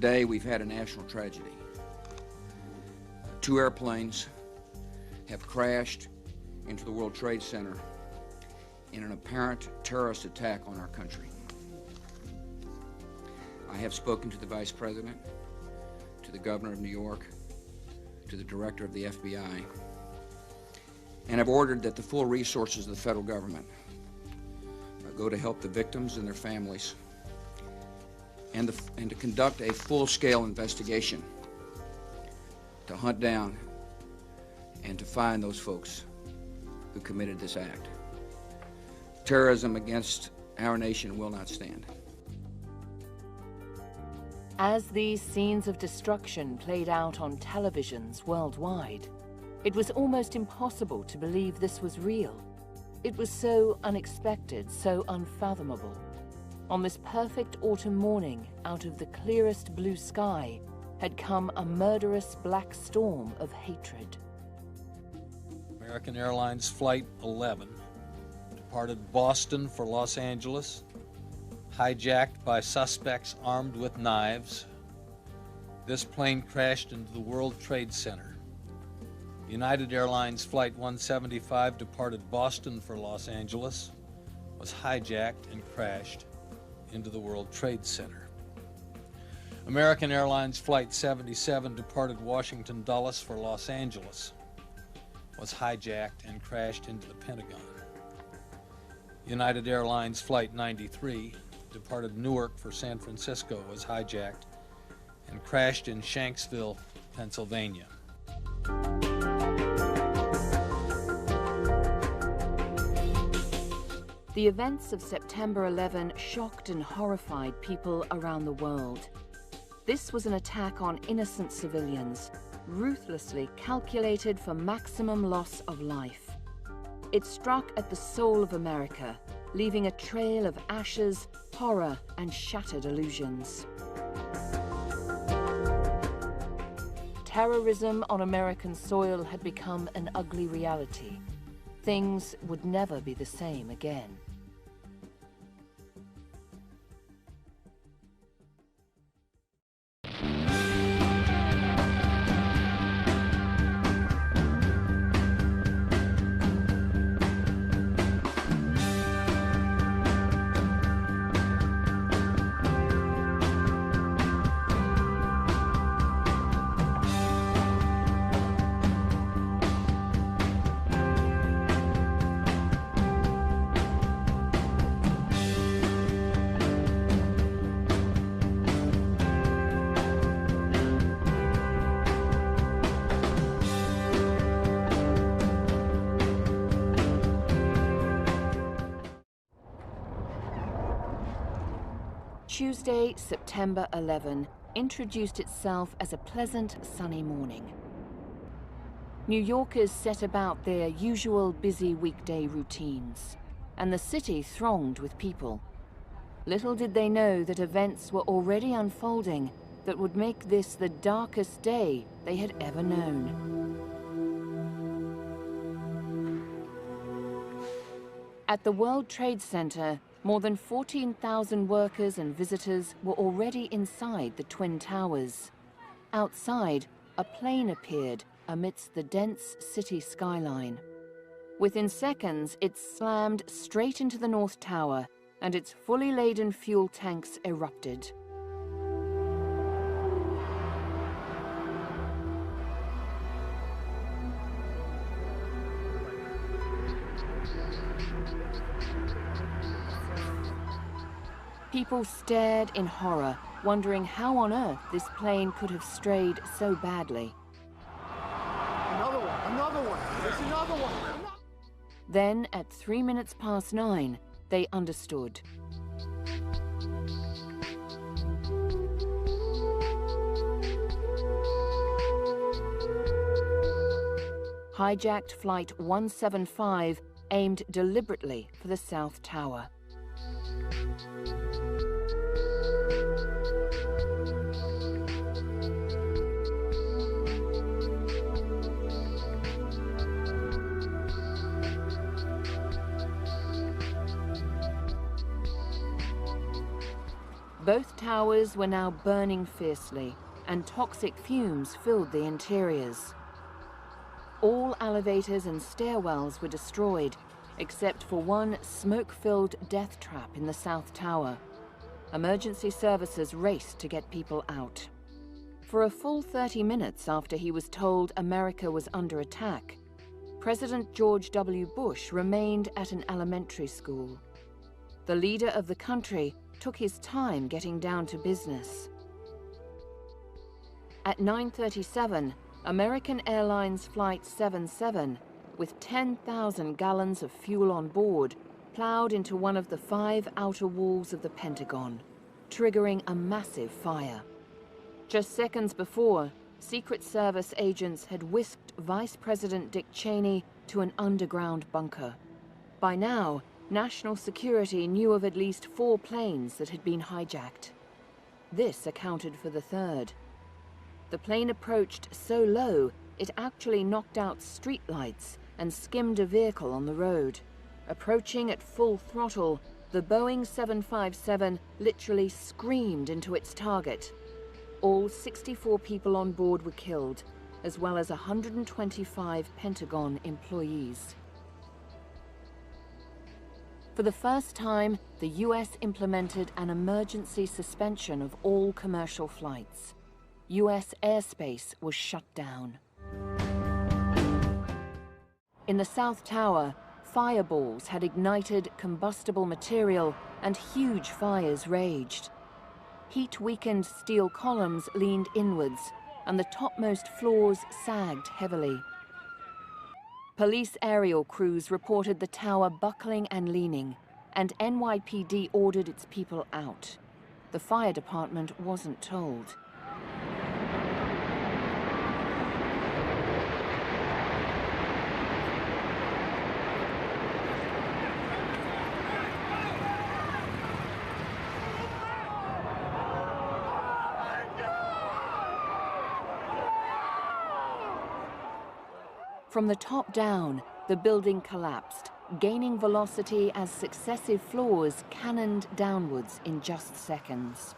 Today, we've had a national tragedy. Two airplanes have crashed into the World Trade Center in an apparent terrorist attack on our country. I have spoken to the Vice President, to the Governor of New York, to the Director of the FBI, and have ordered that the full resources of the federal government go to help the victims and their families, and to conduct a full-scale investigation to hunt down and to find those folks who committed this act. Terrorism against our nation will not stand. As these scenes of destruction played out on televisions worldwide, it was almost impossible to believe this was real. It was so unexpected, so unfathomable. On this perfect autumn morning, out of the clearest blue sky, had come a murderous black storm of hatred. American Airlines Flight 11 departed Boston for Los Angeles, hijacked by suspects armed with knives. This plane crashed into the World Trade Center. United Airlines Flight 175 departed Boston for Los Angeles, was hijacked and crashed into the World Trade Center. American Airlines Flight 77 departed Washington Dulles for Los Angeles, was hijacked and crashed into the Pentagon. United Airlines Flight 93 departed Newark for San Francisco, was hijacked and crashed in Shanksville, Pennsylvania. The events of September 11 shocked and horrified people around the world. This was an attack on innocent civilians, ruthlessly calculated for maximum loss of life. It struck at the soul of America, leaving a trail of ashes, horror, and shattered illusions. Terrorism on American soil had become an ugly reality. Things would never be the same again. Tuesday, September 11, introduced itself as a pleasant, sunny morning. New Yorkers set about their usual busy weekday routines, and the city thronged with people. Little did they know that events were already unfolding that would make this the darkest day they had ever known. At the World Trade Center, more than 14,000 workers and visitors were already inside the Twin Towers. Outside, a plane appeared amidst the dense city skyline. Within seconds, it slammed straight into the North Tower, and its fully laden fuel tanks erupted. People stared in horror, wondering how on earth this plane could have strayed so badly. Another one, there's another one. Then, at 9:03, they understood. Hijacked Flight 175 aimed deliberately for the South Tower. Both towers were now burning fiercely, and toxic fumes filled the interiors. All elevators and stairwells were destroyed, except for one smoke-filled death trap in the South Tower. Emergency services raced to get people out. For a full 30 minutes after he was told America was under attack, President George W. Bush remained at an elementary school. The leader of the country took his time getting down to business. At 9:37, American Airlines Flight 77, with 10,000 gallons of fuel on board, plowed into one of the 5 outer walls of the Pentagon, triggering a massive fire. Just seconds before, Secret Service agents had whisked Vice President Dick Cheney to an underground bunker. By now, national security knew of at least 4 planes that had been hijacked. This accounted for the third. The plane approached so low, it actually knocked out streetlights and skimmed a vehicle on the road. Approaching at full throttle, the Boeing 757 literally screamed into its target. All 64 people on board were killed, as well as 125 Pentagon employees. For the first time, the US implemented an emergency suspension of all commercial flights. US airspace was shut down. In the South Tower, fireballs had ignited combustible material and huge fires raged. Heat-weakened steel columns leaned inwards, and the topmost floors sagged heavily. Police aerial crews reported the tower buckling and leaning, and NYPD ordered its people out. The fire department wasn't told. From the top down, the building collapsed, gaining velocity as successive floors cannoned downwards in just seconds.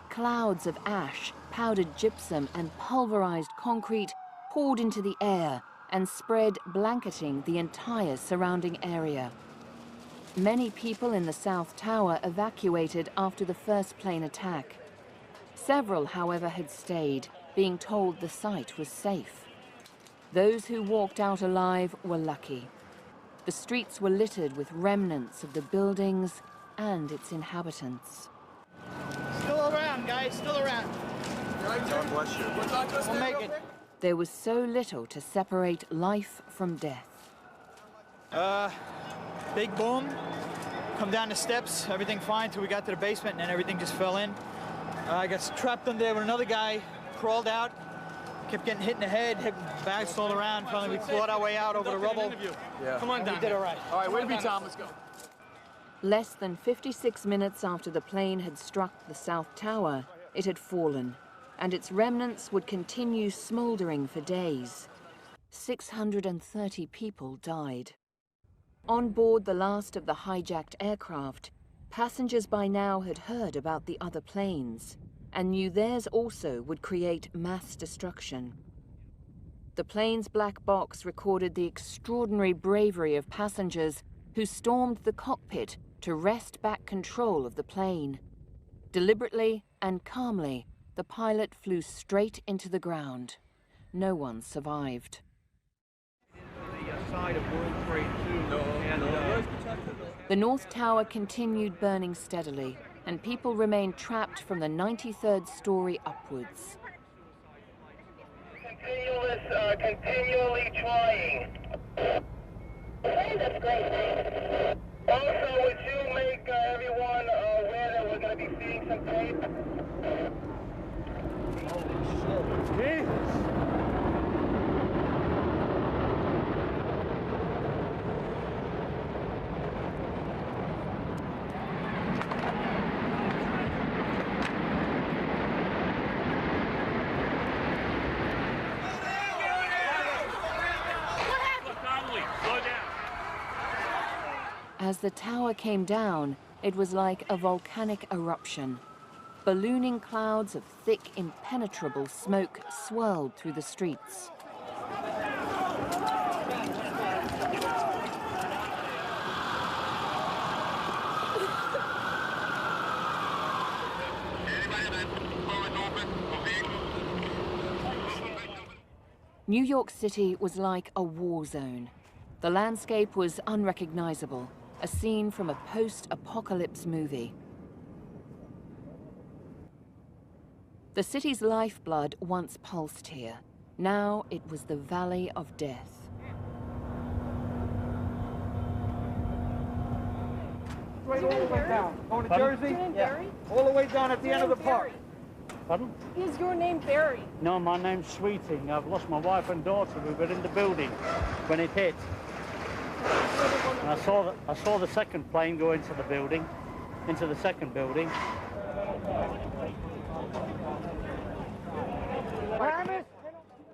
Clouds of ash, powdered gypsum, and pulverized concrete poured into the air and spread, blanketing the entire surrounding area. Many people in the South Tower evacuated after the first plane attack. Several, however, had stayed, being told the site was safe. Those who walked out alive were lucky. The streets were littered with remnants of the buildings and its inhabitants. Still around, guys, still around. God bless you. We'll make it. There was so little to separate life from death. Big boom. Come down the steps, everything fine till we got to the basement, and then everything just fell in. I got trapped in there with another guy, crawled out, kept getting hit in the head, bags all around. Finally, we clawed our way out over the rubble. Yeah. Come on down. We did all right. All right, way to be, Tom. Let's go. Less than 56 minutes after the plane had struck the South Tower, it had fallen, and its remnants would continue smoldering for days. 630 people died. On board the last of the hijacked aircraft, passengers by now had heard about the other planes and knew theirs also would create mass destruction. The plane's black box recorded the extraordinary bravery of passengers who stormed the cockpit to wrest back control of the plane. Deliberately and calmly, the pilot flew straight into the ground. No one survived. The North Tower continued burning steadily, and people remained trapped from the 93rd story upwards. Continually trying. Okay, that's great. Also, would you make everyone aware that we're going to be feeding some tape? Holy shit. Jesus. As the tower came down, it was like a volcanic eruption. ballooning clouds of thick, impenetrable smoke swirled through the streets. New York City was like a war zone. The landscape was unrecognizable, a scene from a post-apocalypse movie. The city's lifeblood once pulsed here. Now it was the Valley of Death. Straight all the way down. Going to Pardon? Jersey? Is your name Yeah. Barry? All the way down at the end of the park. Pardon? Is your name Barry? No, my name's Sweeting. I've lost my wife and daughter. We were in the building when it hit. And I saw the second plane go into the building, into the second building.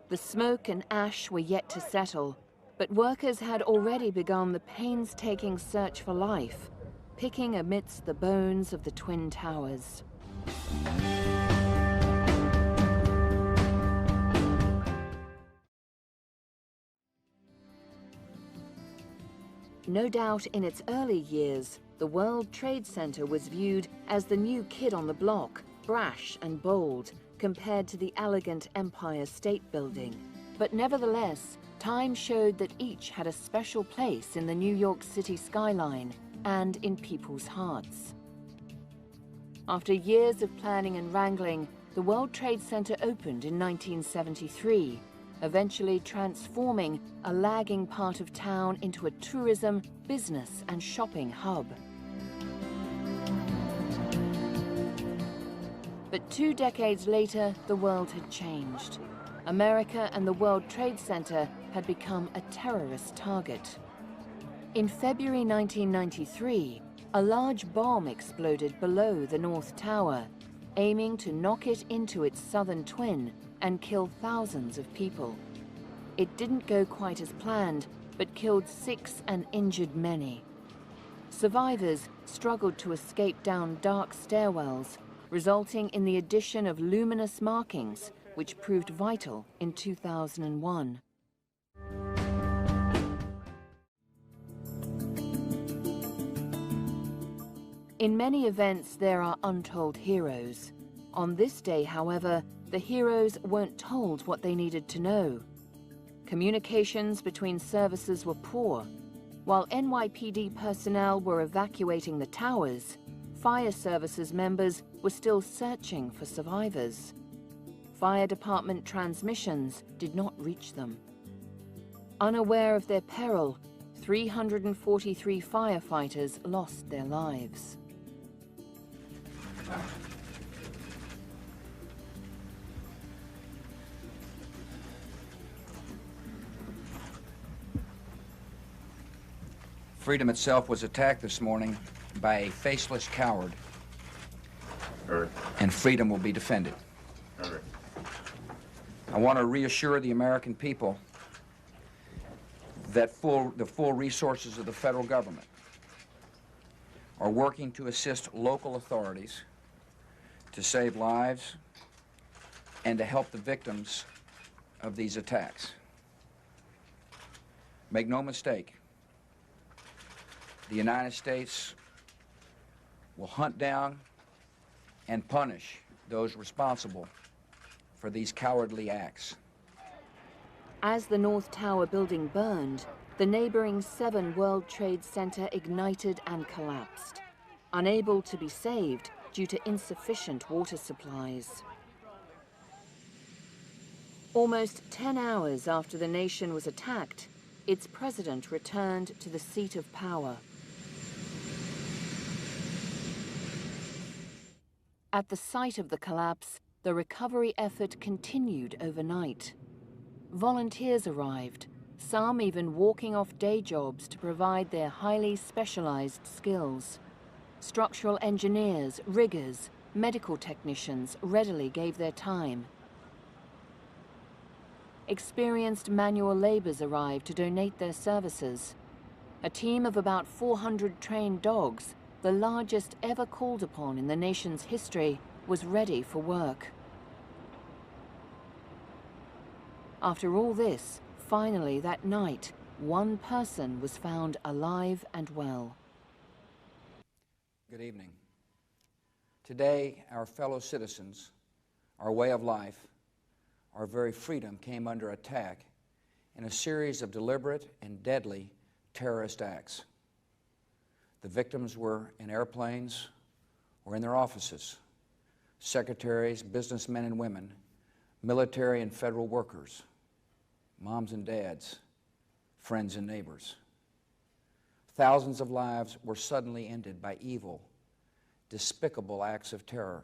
The smoke and ash were yet to settle, but workers had already begun the painstaking search for life, picking amidst the bones of the Twin Towers. No doubt in its early years, the World Trade Center was viewed as the new kid on the block, brash and bold, compared to the elegant Empire State Building. But nevertheless, time showed that each had a special place in the New York City skyline and in people's hearts. After years of planning and wrangling, the World Trade Center opened in 1973, eventually transforming a lagging part of town into a tourism, business, and shopping hub. But 2 decades later, the world had changed. America and the World Trade Center had become a terrorist target. In February 1993, a large bomb exploded below the North Tower, aiming to knock it into its southern twin and kill thousands of people. It didn't go quite as planned, but killed 6 and injured many. Survivors struggled to escape down dark stairwells, resulting in the addition of luminous markings, which proved vital in 2001. In many events, there are untold heroes. On this day, however, the heroes weren't told what they needed to know. Communications between services were poor. While NYPD personnel were evacuating the towers, fire services members were still searching for survivors. Fire department transmissions did not reach them. Unaware of their peril, 343 firefighters lost their lives. Freedom itself was attacked this morning by a faceless coward. And freedom will be defended. I want to reassure the American people that the full resources of the federal government are working to assist local authorities to save lives and to help the victims of these attacks. Make no mistake, the United States will hunt down and punish those responsible for these cowardly acts. As the North Tower building burned, the neighboring 7 World Trade Center ignited and collapsed, unable to be saved due to insufficient water supplies. Almost 10 hours after the nation was attacked, its president returned to the seat of power. At the site of the collapse, the recovery effort continued overnight. Volunteers arrived, some even walking off day jobs to provide their highly specialized skills. Structural engineers, riggers, medical technicians readily gave their time. Experienced manual laborers arrived to donate their services. A team of about 400 trained dogs, the largest ever called upon in the nation's history, was ready for work. After all this, finally that night, one person was found alive and well. Good evening. Today, our fellow citizens, our way of life, our very freedom came under attack in a series of deliberate and deadly terrorist acts. The victims were in airplanes or in their offices, secretaries, businessmen and women, military and federal workers, moms and dads, friends and neighbors. Thousands of lives were suddenly ended by evil, despicable acts of terror.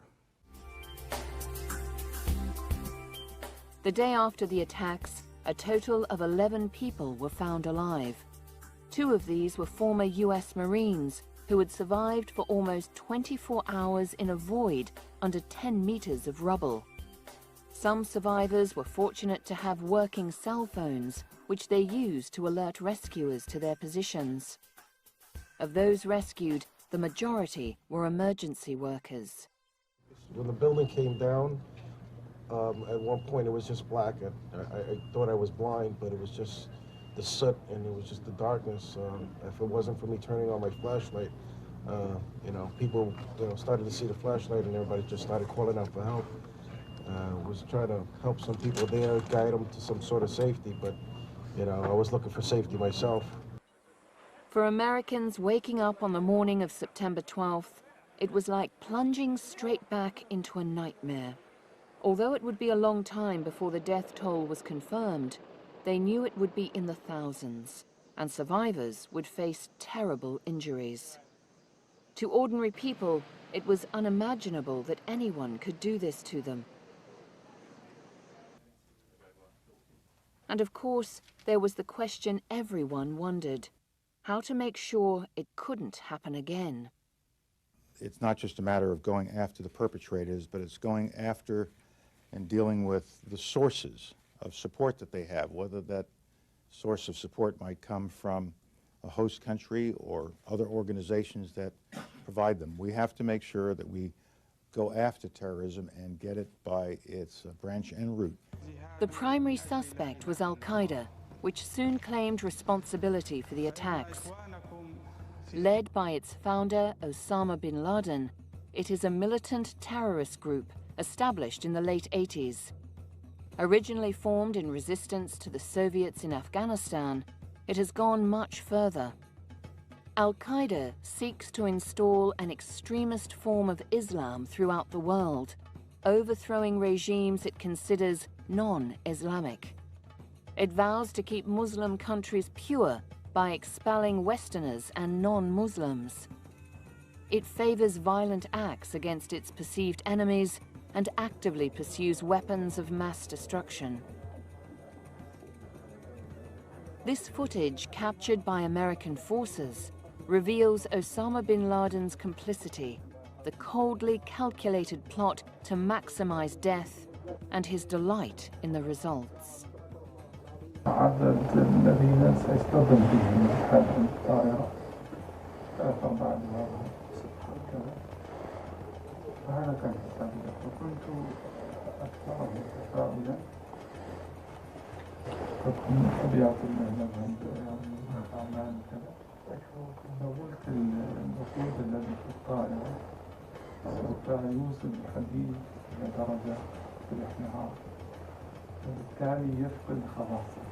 The day after the attacks, a total of 11 people were found alive. 2 of these were former US Marines who had survived for almost 24 hours in a void under 10 meters of rubble. Some survivors were fortunate to have working cell phones, which they used to alert rescuers to their positions. Of those rescued, the majority were emergency workers. When the building came down, at one point it was just black. I thought I was blind, but it was just the soot and it was just the darkness. If it wasn't for me turning on my flashlight, people started to see the flashlight and everybody just started calling out for help. Was trying to help some people there, guide them to some sort of safety, but I was looking for safety myself. For Americans waking up on the morning of September 12th, it was like plunging straight back into a nightmare. Although it would be a long time before the death toll was confirmed, they knew it would be in the thousands, and survivors would face terrible injuries. To ordinary people, it was unimaginable that anyone could do this to them. And of course, there was the question everyone wondered: how to make sure it couldn't happen again. It's not just a matter of going after the perpetrators, but it's going after and dealing with the sources of support that they have, whether that source of support might come from a host country or other organizations that provide them. We have to make sure that we go after terrorism and get it by its branch and root. The primary suspect was Al-Qaeda, which soon claimed responsibility for the attacks. Led by its founder, Osama bin Laden, it is a militant terrorist group established in the late 80s. Originally formed in resistance to the Soviets in Afghanistan, it has gone much further. Al-Qaeda seeks to install an extremist form of Islam throughout the world, overthrowing regimes it considers non-Islamic. It vows to keep Muslim countries pure by expelling Westerners and non-Muslims. It favors violent acts against its perceived enemies and actively pursues weapons of mass destruction. This footage, captured by American forces, reveals Osama bin Laden's complicity, the coldly calculated plot to maximize death, and his delight in the results. عدد الذين سيصطدم بهم حادث الطائرة بعد ما كذا فهذا كان حسابي وكنت أكثر تفاؤلا فكنت طبيعة المهنة أعمال كذا فقلت الوقود الذي في الطائرة سوف يوصل الحديد إلى درجة في الاحتراق وبالتالي يفقد خواصه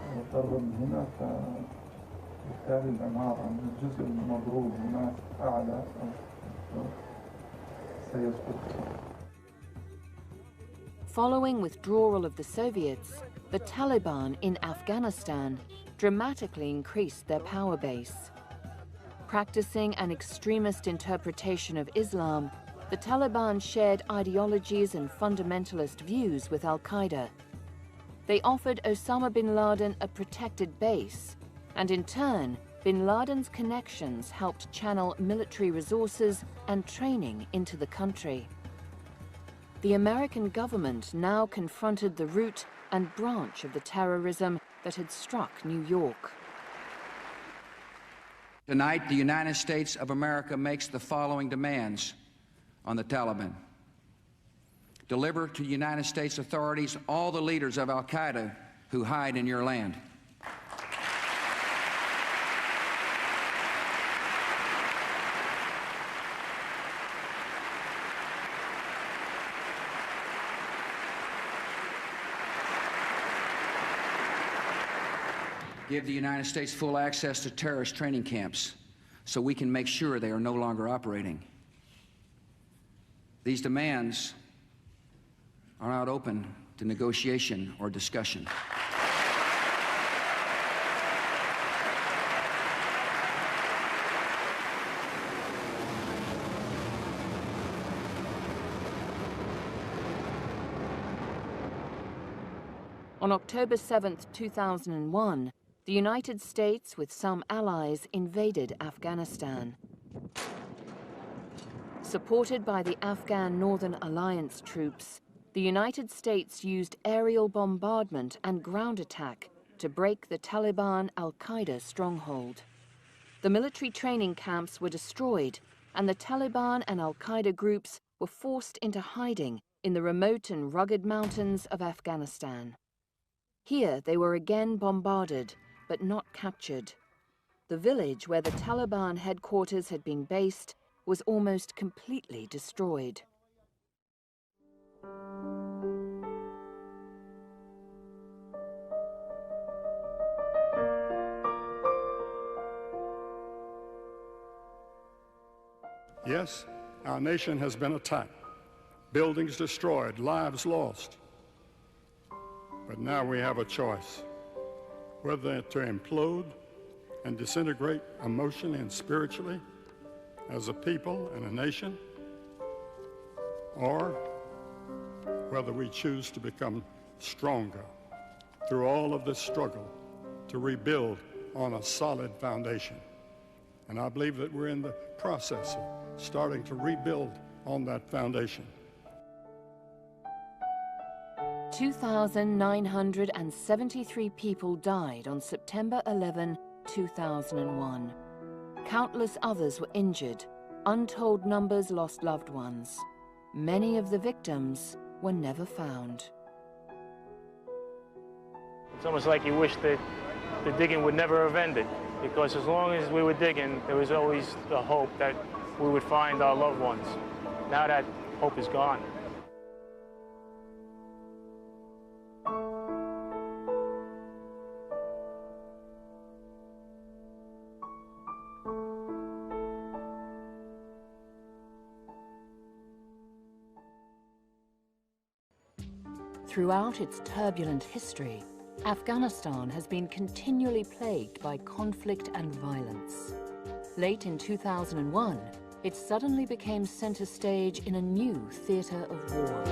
ويضطر من هنا فبالتالي العمارة من الجزء المضروب هناك أعلى سيسقط. Following withdrawal of the Soviets, the Taliban in Afghanistan dramatically increased their power base. Practicing an extremist interpretation of Islam, the Taliban shared ideologies and fundamentalist views with Al-Qaeda. They offered Osama bin Laden a protected base, and in turn, bin Laden's connections helped channel military resources and training into the country. The American government now confronted the root and branch of the terrorism that had struck New York. Tonight, the United States of America makes the following demands on the Taliban. Deliver to United States authorities all the leaders of al-Qaeda who hide in your land. Give the United States full access to terrorist training camps so we can make sure they are no longer operating. These demands are not open to negotiation or discussion. On October 7th, 2001, the United States, with some allies, invaded Afghanistan. Supported by the Afghan Northern Alliance troops, the United States used aerial bombardment and ground attack to break the Taliban al-Qaeda stronghold. The military training camps were destroyed, and the Taliban and al-Qaeda groups were forced into hiding in the remote and rugged mountains of Afghanistan. Here they were again bombarded, but not captured. The village where the Taliban headquarters had been based was almost completely destroyed. Yes, our nation has been attacked, buildings destroyed, lives lost. But now we have a choice, whether to implode and disintegrate emotionally and spiritually as a people and a nation, or whether we choose to become stronger through all of this struggle to rebuild on a solid foundation. And I believe that we're in the process of starting to rebuild on that foundation. 2,973 people died on September 11, 2001. Countless others were injured. Untold numbers lost loved ones. Many of the victims were never found. It's almost like you wish that the digging would never have ended, because as long as we were digging, there was always the hope that we would find our loved ones. Now that hope is gone. Throughout its turbulent history, Afghanistan has been continually plagued by conflict and violence. Late in 2001, it suddenly became center stage in a new theater of war.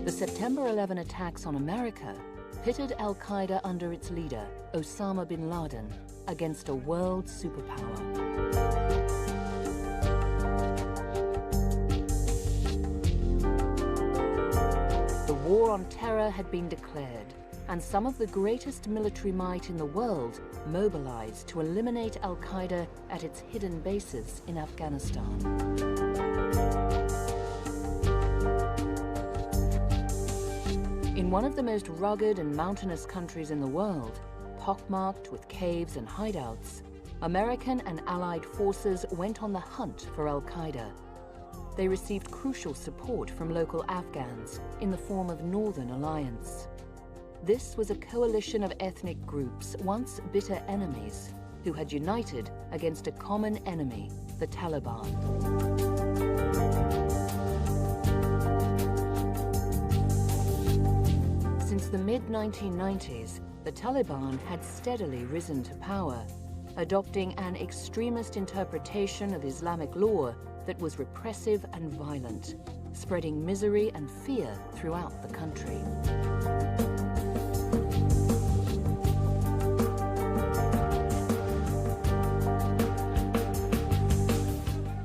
The September 11 attacks on America pitted al-Qaeda under its leader, Osama bin Laden, against a world superpower. The war on terror had been declared, and some of the greatest military might in the world mobilized to eliminate al-Qaeda at its hidden bases in Afghanistan. In one of the most rugged and mountainous countries in the world, pockmarked with caves and hideouts, American and Allied forces went on the hunt for al-Qaeda. They received crucial support from local Afghans in the form of Northern Alliance. This was a coalition of ethnic groups, once bitter enemies, who had united against a common enemy, the Taliban. Since the mid-1990s, the Taliban had steadily risen to power, adopting an extremist interpretation of Islamic law that was repressive and violent, spreading misery and fear throughout the country.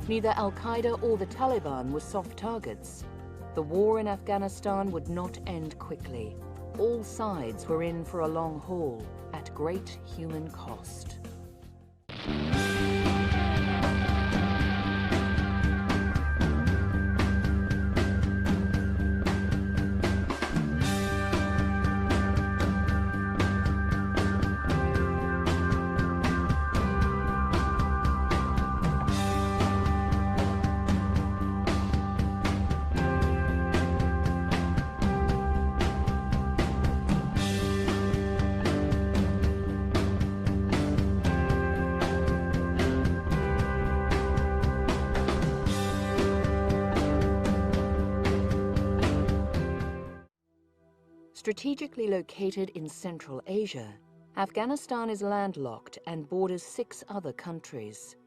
Neither al-Qaeda or the Taliban were soft targets. The war in Afghanistan would not end quickly. all sides were in for a long haul at great human cost. Strategically located in Central Asia, Afghanistan is landlocked and borders 6 other countries.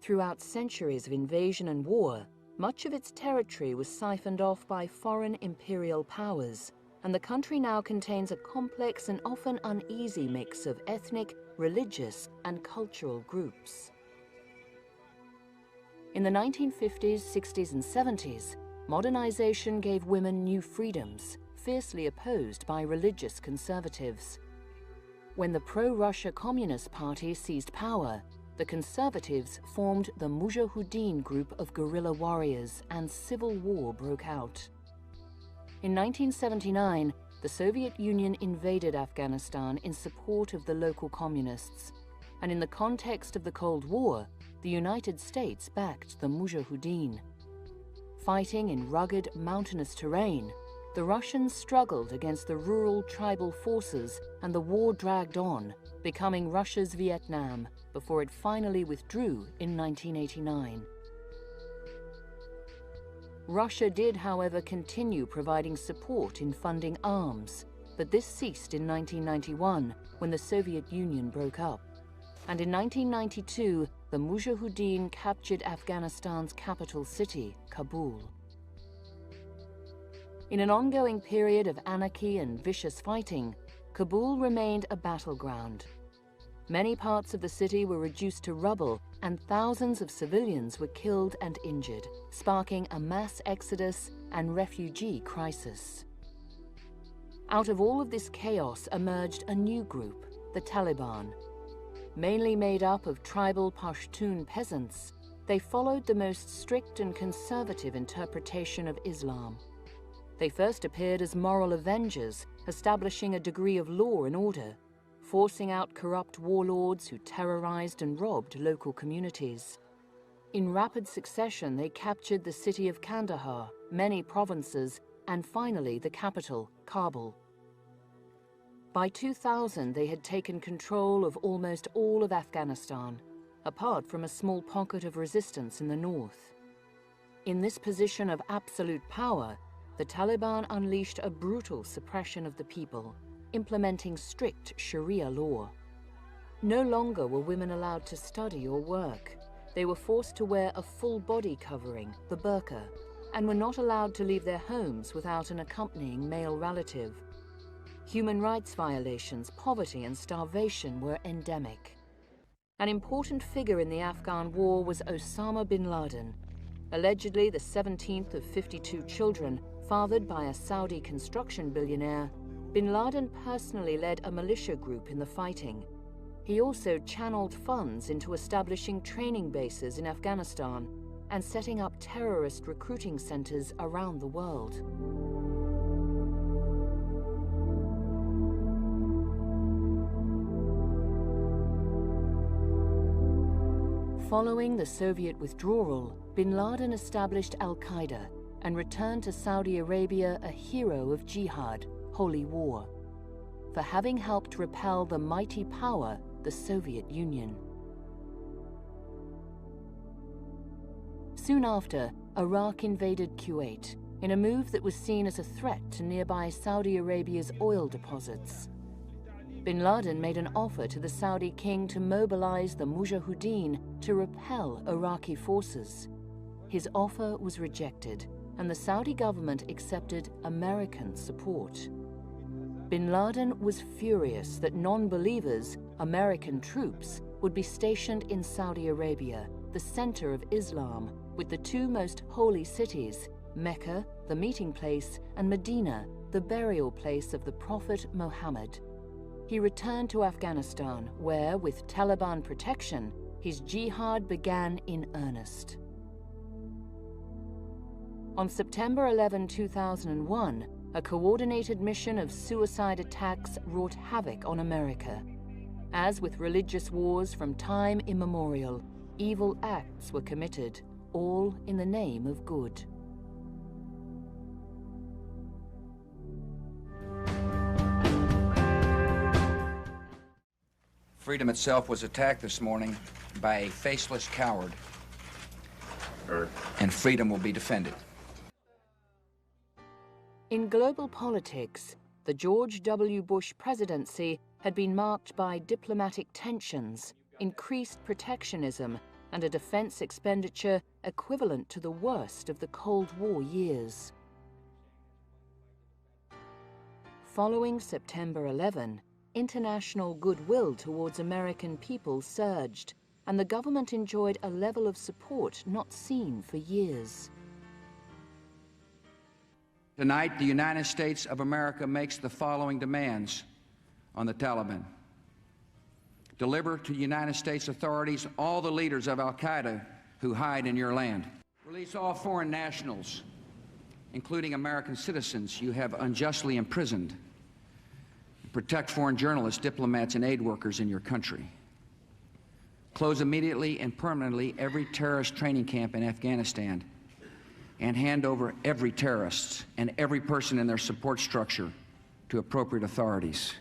Throughout centuries of invasion and war, much of its territory was siphoned off by foreign imperial powers, and the country now contains a complex and often uneasy mix of ethnic, religious, and cultural groups. In the 1950s, 60s, and 70s, modernization gave women new freedoms, fiercely opposed by religious conservatives. When the pro-Russia Communist Party seized power, the conservatives formed the Mujahideen group of guerrilla warriors, and civil war broke out. In 1979, the Soviet Union invaded Afghanistan in support of the local communists, and in the context of the Cold War, the United States backed the Mujahideen. Fighting in rugged, mountainous terrain, the Russians struggled against the rural tribal forces, and the war dragged on, becoming Russia's Vietnam before it finally withdrew in 1989. Russia did, however, continue providing support in funding arms, but this ceased in 1991 when the Soviet Union broke up. And in 1992, the Mujahideen captured Afghanistan's capital city, Kabul. In an ongoing period of anarchy and vicious fighting, Kabul remained a battleground. Many parts of the city were reduced to rubble, and thousands of civilians were killed and injured, sparking a mass exodus and refugee crisis. Out of all of this chaos emerged a new group, the Taliban. Mainly made up of tribal Pashtun peasants, they followed the most strict and conservative interpretation of Islam. They first appeared as moral avengers, establishing a degree of law and order, forcing out corrupt warlords who terrorized and robbed local communities. In rapid succession, they captured the city of Kandahar, many provinces, and finally the capital, Kabul. By 2000, they had taken control of almost all of Afghanistan, apart from a small pocket of resistance in the north. In this position of absolute power, the Taliban unleashed a brutal suppression of the people, implementing strict Sharia law. No longer were women allowed to study or work. They were forced to wear a full body covering, the burqa, and were not allowed to leave their homes without an accompanying male relative. Human rights violations, poverty, and starvation were endemic. An important figure in the Afghan war was Osama bin Laden, allegedly the 17th of 52 children, fathered by a Saudi construction billionaire. Bin Laden personally led a militia group in the fighting. He also channeled funds into establishing training bases in Afghanistan and setting up terrorist recruiting centers around the world. Following the Soviet withdrawal, bin Laden established Al-Qaeda and returned to Saudi Arabia a hero of jihad, holy war, for having helped repel the mighty power, the Soviet Union. Soon after, Iraq invaded Kuwait, in a move that was seen as a threat to nearby Saudi Arabia's oil deposits. Bin Laden made an offer to the Saudi king to mobilize the Mujahideen to repel Iraqi forces. His offer was rejected, and the Saudi government accepted American support. Bin Laden was furious that non-believers, American troops, would be stationed in Saudi Arabia, the center of Islam, with the 2 most holy cities, Mecca, the meeting place, and Medina, the burial place of the Prophet Muhammad. He returned to Afghanistan, where, with Taliban protection, his jihad began in earnest. On September 11, 2001, a coordinated mission of suicide attacks wrought havoc on America. As with religious wars from time immemorial, evil acts were committed, all in the name of good. Freedom itself was attacked this morning by a faceless coward, and freedom will be defended. In global politics, the George W. Bush presidency had been marked by diplomatic tensions, increased protectionism, and a defense expenditure equivalent to the worst of the Cold War years. Following September 11, international goodwill towards American people surged, and the government enjoyed a level of support not seen for years. Tonight, the United States of America makes the following demands on the Taliban. Deliver to United States authorities all the leaders of al-Qaeda who hide in your land. Release all foreign nationals, including American citizens you have unjustly imprisoned. Protect foreign journalists, diplomats, and aid workers in your country. Close immediately and permanently every terrorist training camp in Afghanistan, and hand over every terrorist and every person in their support structure to appropriate authorities.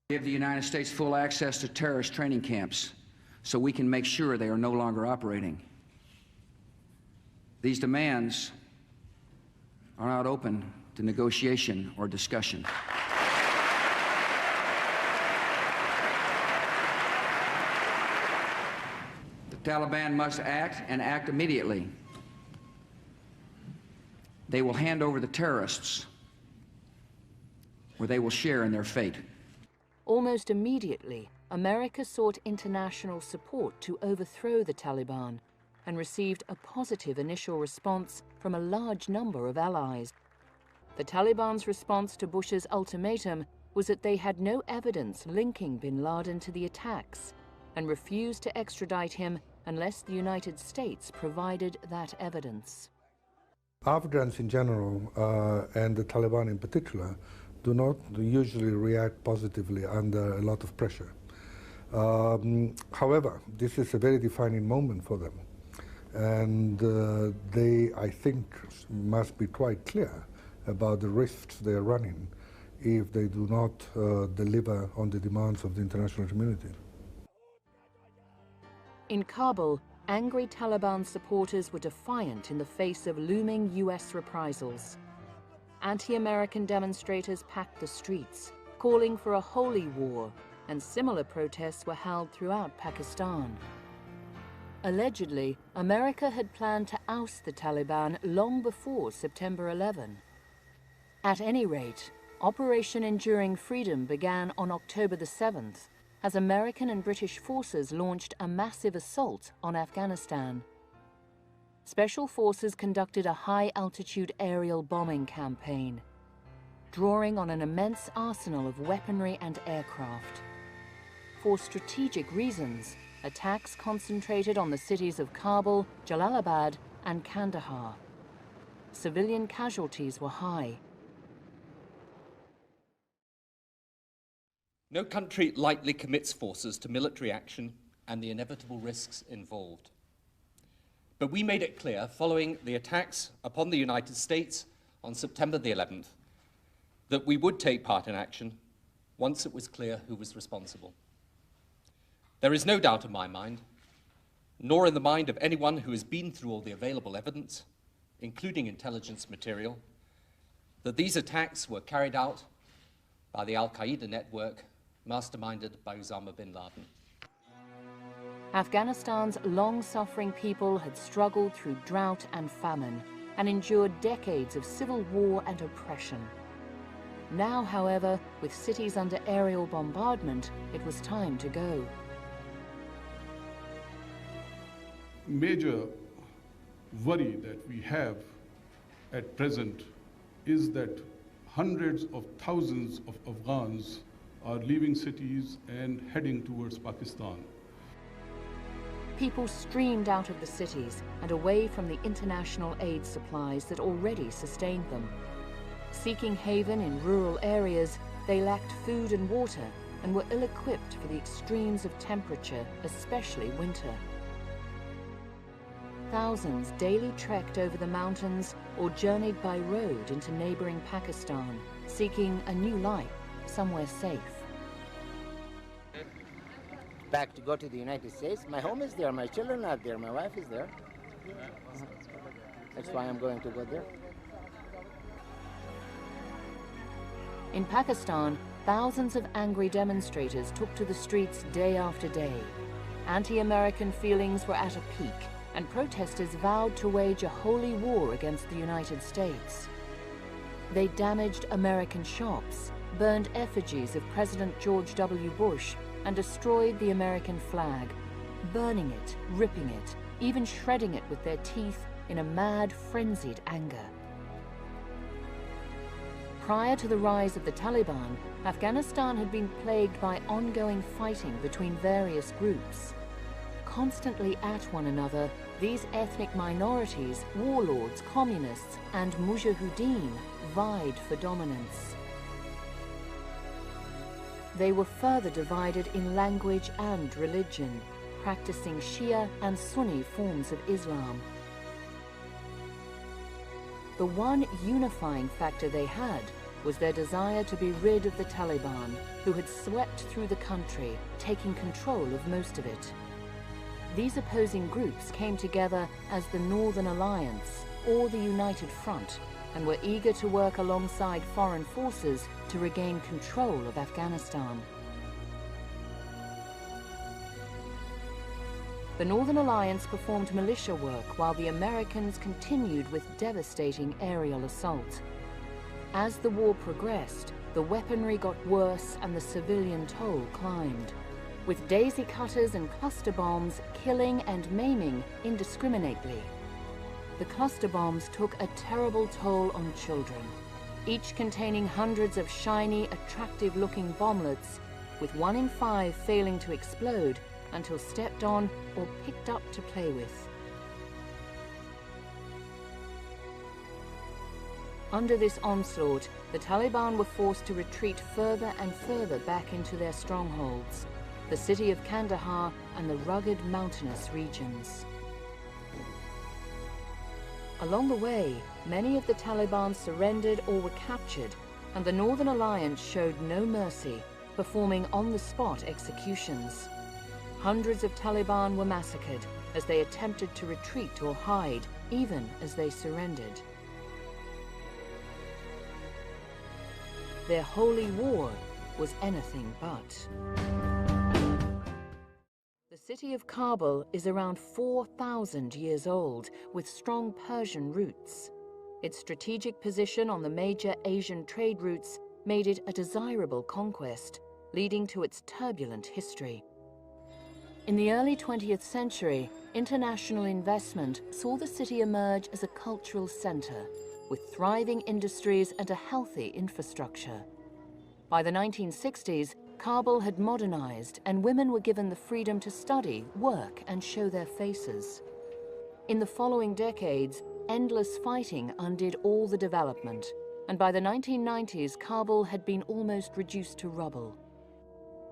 Give the United States full access to terrorist training camps so we can make sure they are no longer operating. These demands are not open to negotiation or discussion. The Taliban must act, and act immediately. They will hand over the terrorists, where they will share in their fate. Almost immediately, America sought international support to overthrow the Taliban and received a positive initial response from a large number of allies. The Taliban's response to Bush's ultimatum was that they had no evidence linking bin Laden to the attacks and refused to extradite him unless the United States provided that evidence. Afghans in general, and the Taliban in particular, do not usually react positively under a lot of pressure. However, this is a very defining moment for them. And they, I think, must be quite clear about the risks they are running if they do not deliver on the demands of the international community. In Kabul, angry Taliban supporters were defiant in the face of looming US reprisals. Anti-American demonstrators packed the streets, calling for a holy war, and similar protests were held throughout Pakistan. Allegedly, America had planned to oust the Taliban long before September 11. At any rate, Operation Enduring Freedom began on October the 7th, as American and British forces launched a massive assault on Afghanistan. Special forces conducted a high-altitude aerial bombing campaign, drawing on an immense arsenal of weaponry and aircraft. For strategic reasons, attacks concentrated on the cities of Kabul, Jalalabad, and Kandahar. Civilian casualties were high. No country lightly commits forces to military action and the inevitable risks involved. But we made it clear, following the attacks upon the United States on September the 11th, that we would take part in action once it was clear who was responsible. There is no doubt in my mind, nor in the mind of anyone who has been through all the available evidence, including intelligence material, that these attacks were carried out by the Al-Qaeda network masterminded by Osama bin Laden. Afghanistan's long-suffering people had struggled through drought and famine and endured decades of civil war and oppression. Now, however, with cities under aerial bombardment, it was time to go. Major worry that we have at present is that hundreds of thousands of Afghans are leaving cities and heading towards Pakistan. People streamed out of the cities and away from the international aid supplies that already sustained them. Seeking haven in rural areas, they lacked food and water and were ill-equipped for the extremes of temperature, especially winter. Thousands daily trekked over the mountains or journeyed by road into neighboring Pakistan, seeking a new life, somewhere safe. Back to go to the United States. My home is there, my children are there, my wife is there. That's why I'm going to go there. In Pakistan, thousands of angry demonstrators took to the streets day after day. Anti-American feelings were at a peak, and protesters vowed to wage a holy war against the United States. They damaged American shops, burned effigies of President George W. Bush, and destroyed the American flag, burning it, ripping it, even shredding it with their teeth in a mad, frenzied anger. Prior to the rise of the Taliban, Afghanistan had been plagued by ongoing fighting between various groups. Constantly at one another, these ethnic minorities, warlords, communists, and mujahideen vied for dominance. They were further divided in language and religion, practicing Shia and Sunni forms of Islam. The one unifying factor they had was their desire to be rid of the Taliban, who had swept through the country, taking control of most of it. These opposing groups came together as the Northern Alliance, or the United Front, and were eager to work alongside foreign forces to regain control of Afghanistan. The Northern Alliance performed militia work while the Americans continued with devastating aerial assault. As the war progressed, the weaponry got worse and the civilian toll climbed, with daisy cutters and cluster bombs killing and maiming indiscriminately. The cluster bombs took a terrible toll on children, each containing hundreds of shiny, attractive-looking bomblets, with 1 in 5 failing to explode until stepped on or picked up to play with. Under this onslaught, the Taliban were forced to retreat further and further back into their strongholds, the city of Kandahar and the rugged mountainous regions. Along the way, many of the Taliban surrendered or were captured, and the Northern Alliance showed no mercy, performing on-the-spot executions. Hundreds of Taliban were massacred as they attempted to retreat or hide, even as they surrendered. Their holy war was anything but. The city of Kabul is around 4,000 years old, with strong Persian roots. Its strategic position on the major Asian trade routes made it a desirable conquest, leading to its turbulent history. In the early 20th century, international investment saw the city emerge as a cultural center, with thriving industries and a healthy infrastructure. By the 1960s, Kabul had modernized, and women were given the freedom to study, work, and show their faces. In the following decades, endless fighting undid all the development, and by the 1990s, Kabul had been almost reduced to rubble.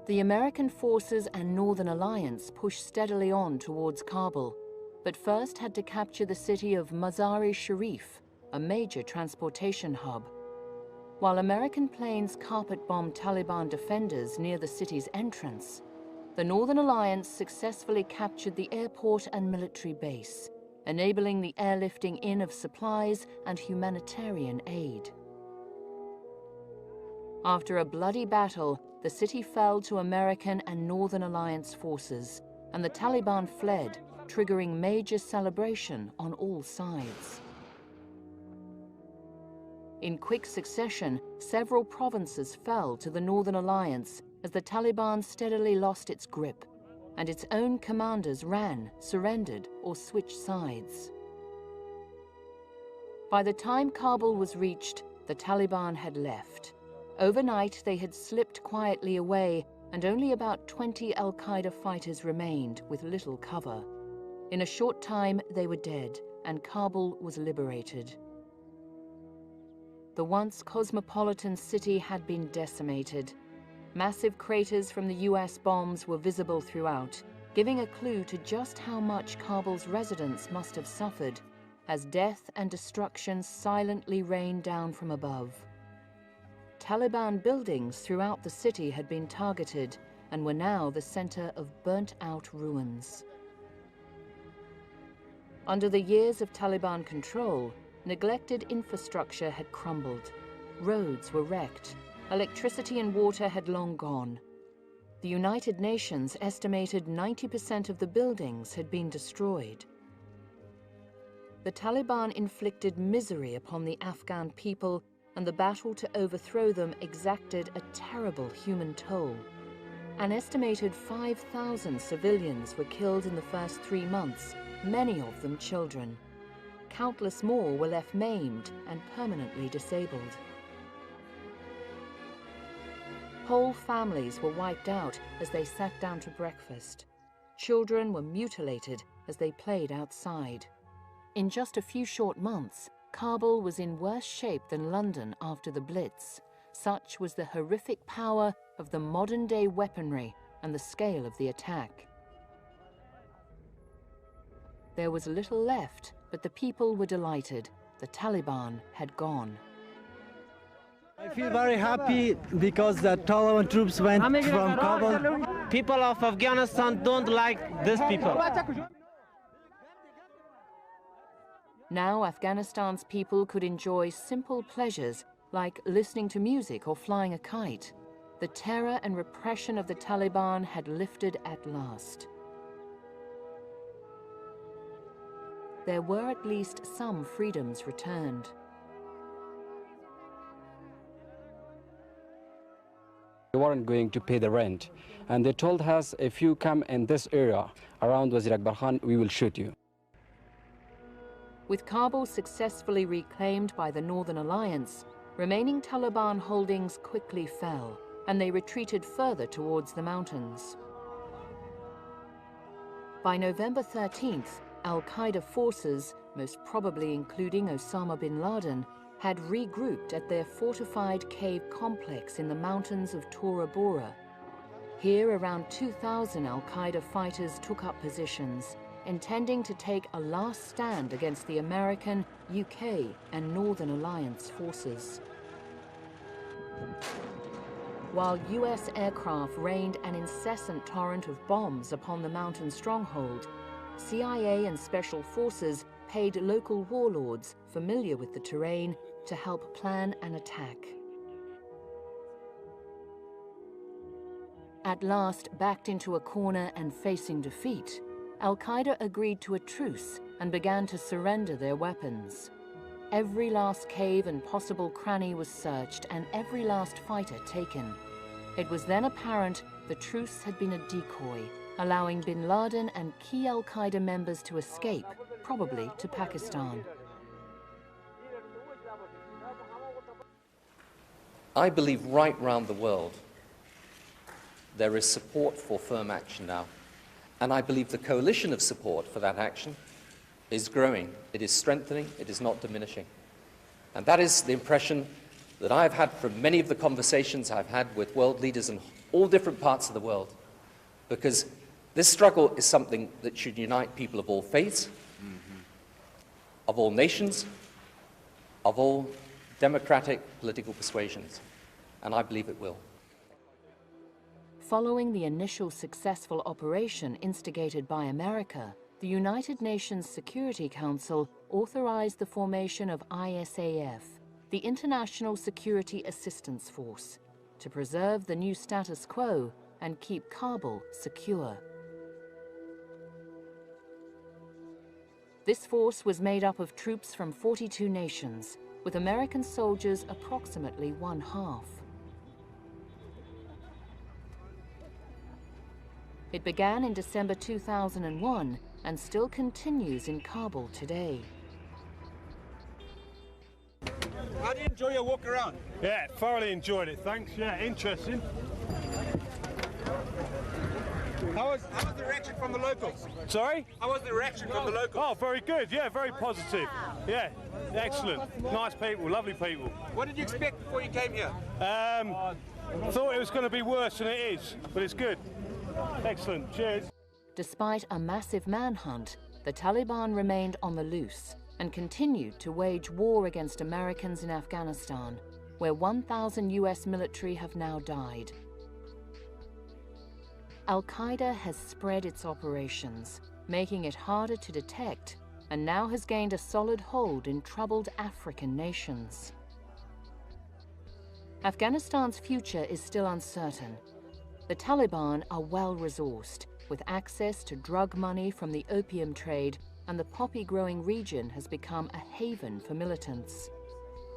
The American forces and Northern Alliance pushed steadily on towards Kabul, but first had to capture the city of Mazar-e-Sharif, a major transportation hub. While American planes carpet-bombed Taliban defenders near the city's entrance, the Northern Alliance successfully captured the airport and military base, enabling the airlifting in of supplies and humanitarian aid. After a bloody battle, the city fell to American and Northern Alliance forces, and the Taliban fled, triggering major celebration on all sides. In quick succession, several provinces fell to the Northern Alliance as the Taliban steadily lost its grip, and its own commanders ran, surrendered, or switched sides. By the time Kabul was reached, the Taliban had left. Overnight, they had slipped quietly away, and only about 20 al-Qaeda fighters remained with little cover. In a short time, they were dead, and Kabul was liberated. The once cosmopolitan city had been decimated. Massive craters from the US bombs were visible throughout, giving a clue to just how much Kabul's residents must have suffered, as death and destruction silently rained down from above. Taliban buildings throughout the city had been targeted and were now the center of burnt-out ruins. Under the years of Taliban control, neglected infrastructure had crumbled. Roads were wrecked. Electricity and water had long gone. The United Nations estimated 90% of the buildings had been destroyed. The Taliban inflicted misery upon the Afghan people, and the battle to overthrow them exacted a terrible human toll. An estimated 5,000 civilians were killed in the first 3 months, many of them children. Countless more were left maimed and permanently disabled. Whole families were wiped out as they sat down to breakfast. Children were mutilated as they played outside. In just a few short months, Kabul was in worse shape than London after the Blitz. Such was the horrific power of the modern-day weaponry and the scale of the attack. There was little left, but the people were delighted. The Taliban had gone. I feel very happy because the Taliban troops went from Kabul. People of Afghanistan don't like these people. Now Afghanistan's people could enjoy simple pleasures like listening to music or flying a kite. The terror and repression of the Taliban had lifted at last. There were at least some freedoms returned. We weren't going to pay the rent, and they told us, if you come in this area around Wazir Akbar Khan, we will shoot you. With Kabul successfully reclaimed by the Northern Alliance, remaining Taliban holdings quickly fell, and they retreated further towards the mountains. By November 13th, al-Qaeda forces, most probably including Osama bin Laden, had regrouped at their fortified cave complex in the mountains of Tora Bora. Here, around 2,000 al-Qaeda fighters took up positions, intending to take a last stand against the American, UK, and Northern Alliance forces. While US aircraft rained an incessant torrent of bombs upon the mountain stronghold, CIA and special forces paid local warlords familiar with the terrain to help plan an attack. At last, backed into a corner and facing defeat, al-Qaeda agreed to a truce and began to surrender their weapons. Every last cave and possible cranny was searched and every last fighter taken. It was then apparent the truce had been a decoy, allowing bin Laden and key al-Qaeda members to escape, probably to Pakistan. I believe right round the world there is support for firm action now. And I believe the coalition of support for that action is growing. It is strengthening. It is not diminishing. And that is the impression that I've had from many of the conversations I've had with world leaders in all different parts of the world. Because this struggle is something that should unite people of all faiths, of all nations, of all democratic political persuasions. And I believe it will. Following the initial successful operation instigated by America, the United Nations Security Council authorized the formation of ISAF, the International Security Assistance Force, to preserve the new status quo and keep Kabul secure. This force was made up of troops from 42 nations, with American soldiers approximately one-half. It began in December 2001 and still continues in Kabul today. How do you enjoy your walk around? Yeah, thoroughly enjoyed it, thanks. Yeah, interesting. How was the reaction from the locals? Sorry? How was the reaction from the locals? Oh, very good. Yeah, very positive. Yeah, excellent. Nice people, lovely people. What did you expect before you came here? Thought it was going to be worse than it is, but it's good. Excellent. Cheers. Despite a massive manhunt, the Taliban remained on the loose and continued to wage war against Americans in Afghanistan, where 1,000 US military have now died. Al-Qaeda has spread its operations, making it harder to detect, and now has gained a solid hold in troubled African nations. Afghanistan's future is still uncertain. The Taliban are well-resourced, with access to drug money from the opium trade, and the poppy-growing region has become a haven for militants.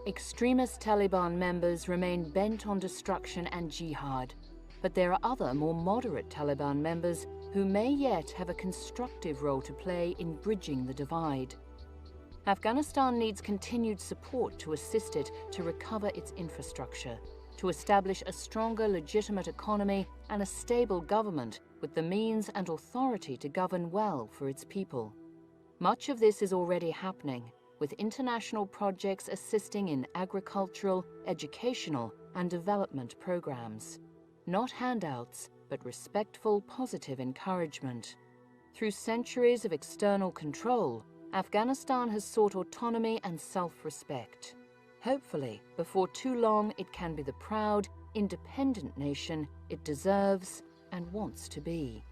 Extremist Taliban members remain bent on destruction and jihad, but there are other more moderate Taliban members who may yet have a constructive role to play in bridging the divide. Afghanistan needs continued support to assist it to recover its infrastructure, to establish a stronger, legitimate economy and a stable government with the means and authority to govern well for its people. Much of this is already happening, with international projects assisting in agricultural, educational, and development programs. Not handouts, but respectful, positive encouragement. Through centuries of external control, Afghanistan has sought autonomy and self-respect. Hopefully, before too long, it can be the proud, independent nation it deserves and wants to be.